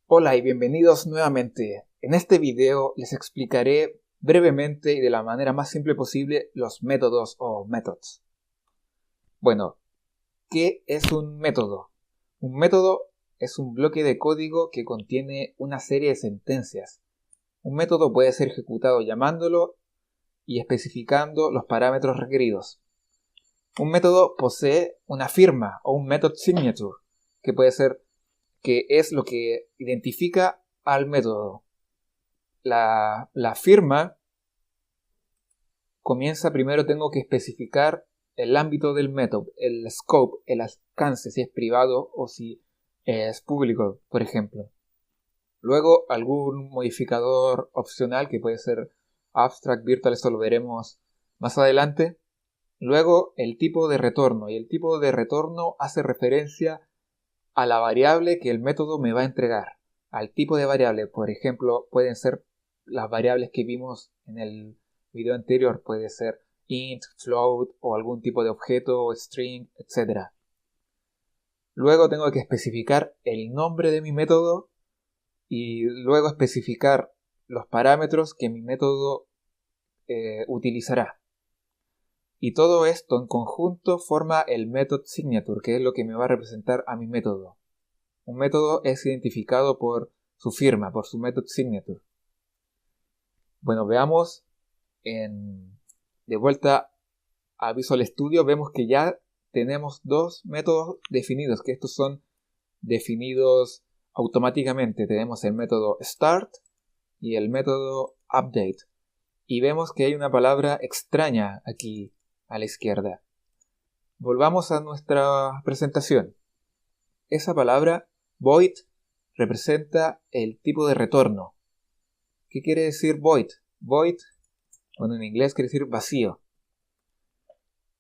Hola y bienvenidos nuevamente. En este video les explicaré brevemente y de la manera más simple posible los métodos o methods. Bueno, ¿qué es un método? Un método es un bloque de código que contiene una serie de sentencias. Un método puede ser ejecutado llamándolo y especificando los parámetros requeridos. Un método posee una firma o un method signature, que es lo que identifica al método. La firma comienza primero, tengo que especificar el ámbito del método, el scope, el alcance, si es privado o si es público, por ejemplo. Luego algún modificador opcional que puede ser abstract, virtual, esto lo veremos más adelante. Luego el tipo de retorno, y el tipo de retorno hace referencia a la variable que el método me va a entregar. Al tipo de variable, por ejemplo, pueden ser las variables que vimos en el video anterior, puede ser int, float o algún tipo de objeto, string, etc. Luego tengo que especificar el nombre de mi método y luego especificar los parámetros que mi método utilizará. Y todo esto en conjunto forma el method signature, que es lo que me va a representar a mi método. Un método es identificado por su firma, por su method signature. Bueno, veamos de vuelta a Visual Studio, vemos que ya tenemos dos métodos definidos, que estos son definidos automáticamente. Tenemos el método start y el método update. Y vemos que hay una palabra extraña aquí a la izquierda. Volvamos a nuestra presentación. Esa palabra, void, representa el tipo de retorno. ¿Qué quiere decir void? Void, bueno, en inglés quiere decir vacío.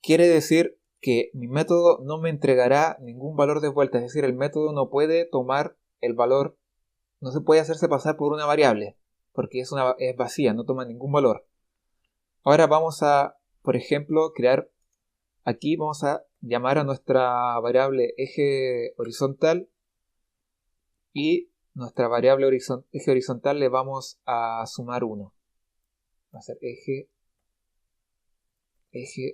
Quiere decir que mi método no me entregará ningún valor de vuelta, es decir, el método no puede tomar el valor, no se puede hacerse pasar por una variable, porque es vacía, no toma ningún valor. Ahora vamos a, por ejemplo, aquí vamos a llamar a nuestra variable eje horizontal y nuestra variable eje horizontal le vamos a sumar 1. Va a ser eje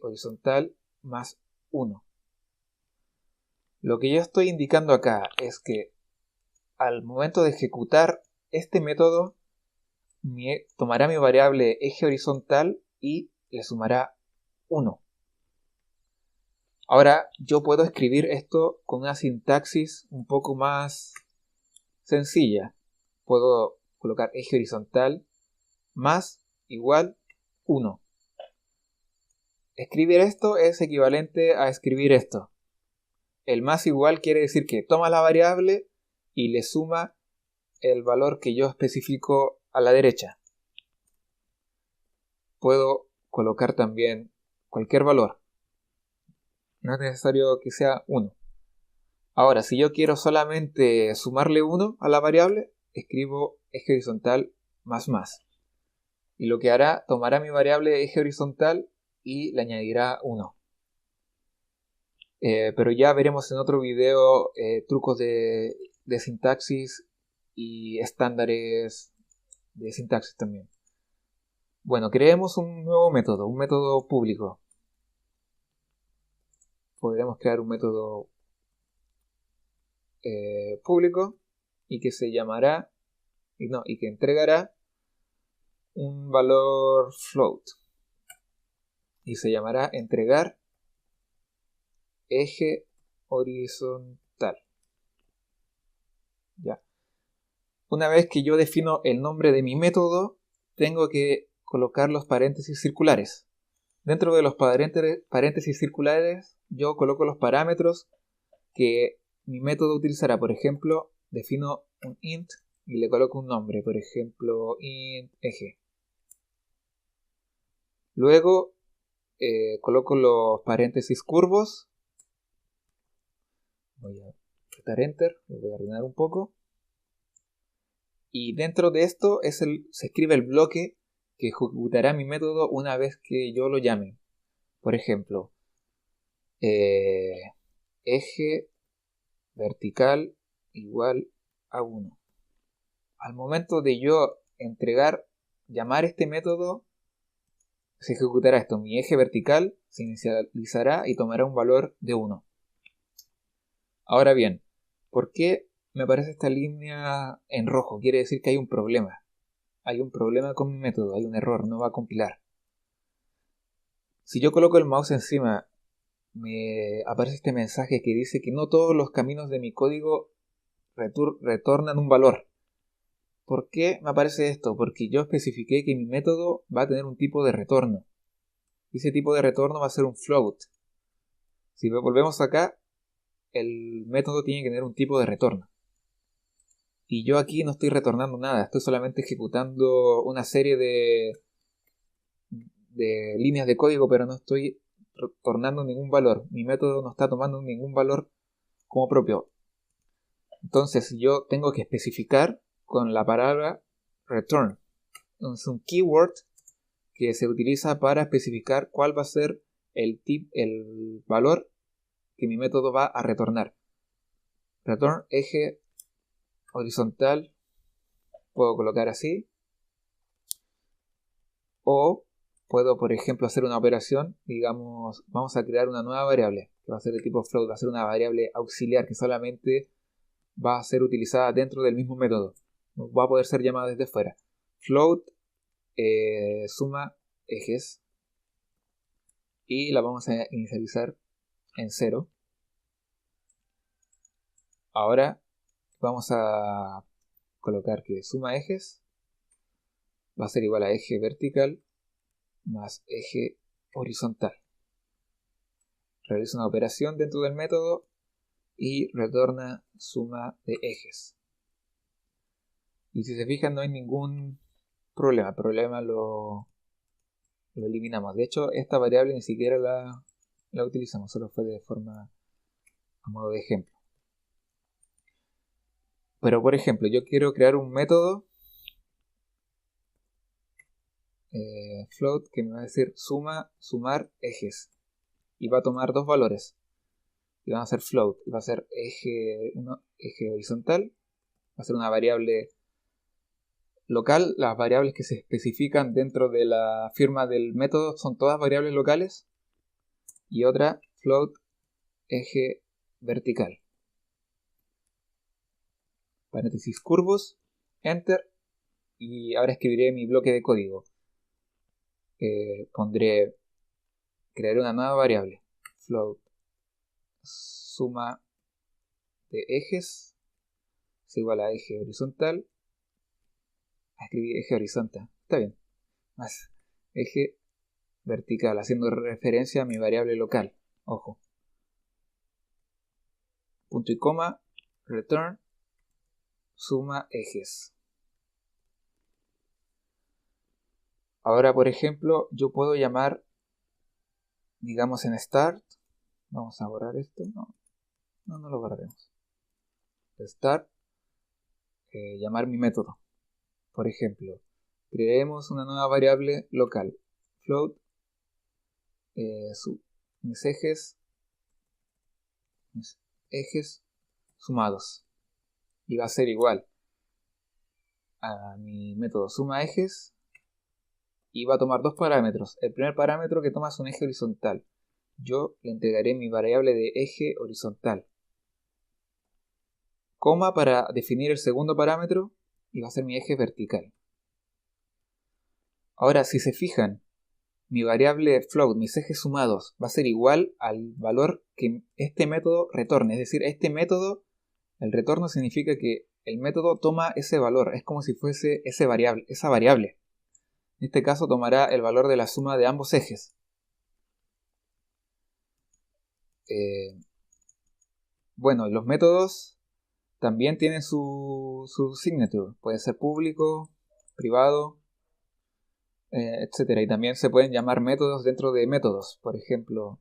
horizontal más 1. Lo que yo estoy indicando acá es que al momento de ejecutar este método, tomará mi variable eje horizontal y le sumará 1. Ahora yo puedo escribir esto con una sintaxis un poco más sencilla. Puedo colocar eje horizontal más igual 1. Escribir esto es equivalente a escribir esto. El más igual quiere decir que toma la variable y le suma el valor que yo especifico a la derecha. Puedo colocar también cualquier valor. No es necesario que sea 1. Ahora, si yo quiero solamente sumarle 1 a la variable, escribo eje horizontal más más. Y lo que hará, tomará mi variable eje horizontal y le añadirá 1. Pero ya veremos en otro video trucos de sintaxis y estándares de sintaxis también. Bueno, creemos un nuevo método, un método público. Podremos crear un método público y que se llamará, y que entregará un valor float. Y se llamará entregar eje horizontal. Ya. Una vez que yo defino el nombre de mi método, tengo que colocar los paréntesis circulares. Dentro de los paréntesis circulares, yo coloco los parámetros que mi método utilizará. Por ejemplo, defino un int y le coloco un nombre. Por ejemplo, int eje. Luego coloco los paréntesis curvos. Voy a apretar enter, lo voy a ordenar un poco. Y dentro de esto se escribe el bloque que ejecutará mi método una vez que yo lo llame. Por ejemplo, eje vertical igual a 1. al momento de yo llamar este método, se ejecutará esto. Mi eje vertical se inicializará y tomará un valor de 1. Ahora bien, ¿por qué me aparece esta línea en rojo? Quiere decir que hay un problema. Hay un problema con mi método, hay un error, no va a compilar. Si yo coloco el mouse encima, me aparece este mensaje que dice que no todos los caminos de mi código retornan un valor. ¿Por qué me aparece esto? Porque yo especifiqué que mi método va a tener un tipo de retorno. Y ese tipo de retorno va a ser un float. Si volvemos acá, el método tiene que tener un tipo de retorno. Y yo aquí no estoy retornando nada, estoy solamente ejecutando una serie de líneas de código, pero no estoy retornando ningún valor. Mi método no está tomando ningún valor como propio. Entonces yo tengo que especificar con la palabra return. Es un keyword que se utiliza para especificar cuál va a ser el valor que mi método va a retornar. Return eje horizontal, puedo colocar así, o puedo, por ejemplo, hacer una operación. Digamos, vamos a crear una nueva variable que va a ser de tipo float, va a ser una variable auxiliar que solamente va a ser utilizada dentro del mismo método, no va a poder ser llamada desde fuera. Float suma ejes, y la vamos a inicializar en 0. Ahora vamos a colocar que suma ejes va a ser igual a eje vertical más eje horizontal. Realiza una operación dentro del método y retorna suma de ejes. Y si se fijan, no hay ningún problema. El problema lo eliminamos. De hecho, esta variable ni siquiera la utilizamos, solo fue de forma a modo de ejemplo. Pero por ejemplo, yo quiero crear un método float que me va a decir sumar ejes, y va a tomar dos valores y van a ser float, y va a ser eje horizontal, va a ser una variable local. Las variables que se especifican dentro de la firma del método son todas variables locales, y otra float eje vertical. Paréntesis curvos, enter, y ahora escribiré mi bloque de código. Crearé una nueva variable, float suma de ejes es igual a eje horizontal. Escribí eje horizontal, está bien, más eje vertical, haciendo referencia a mi variable local. Ojo, punto y coma, return suma ejes. Ahora, por ejemplo, yo puedo llamar, digamos, en start, vamos a borrar esto, no lo borraremos. Start, llamar mi método. Por ejemplo, creemos una nueva variable local, float mis ejes sumados, y va a ser igual a mi método suma ejes, y va a tomar dos parámetros. El primer parámetro que toma es un eje horizontal. Yo le entregaré mi variable de eje horizontal, coma para definir el segundo parámetro, y va a ser mi eje vertical. Ahora, si se fijan, mi variable float, mis ejes sumados, va a ser igual al valor que este método retorne. Es decir, este método, el retorno significa que el método toma ese valor. Es como si fuese esa variable. En este caso tomará el valor de la suma de ambos ejes. Bueno, los métodos también tienen su signature. Puede ser público, privado, etc. Y también se pueden llamar métodos dentro de métodos. Por ejemplo,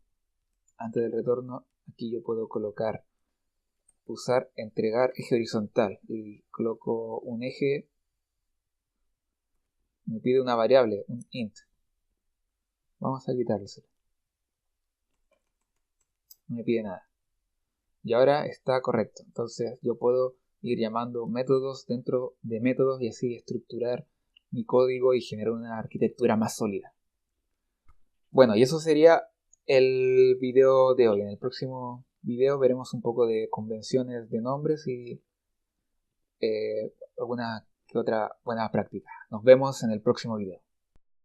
antes del retorno, aquí yo puedo usar entregar eje horizontal. Y coloco un eje, me pide una variable, un int. Vamos a quitárselo. No me pide nada. Y ahora está correcto. Entonces yo puedo ir llamando métodos dentro de métodos y así estructurar mi código y generar una arquitectura más sólida. Bueno, y eso sería el video de hoy. En el próximo video veremos un poco de convenciones de nombres y alguna que otra buena práctica. Nos vemos en el próximo video.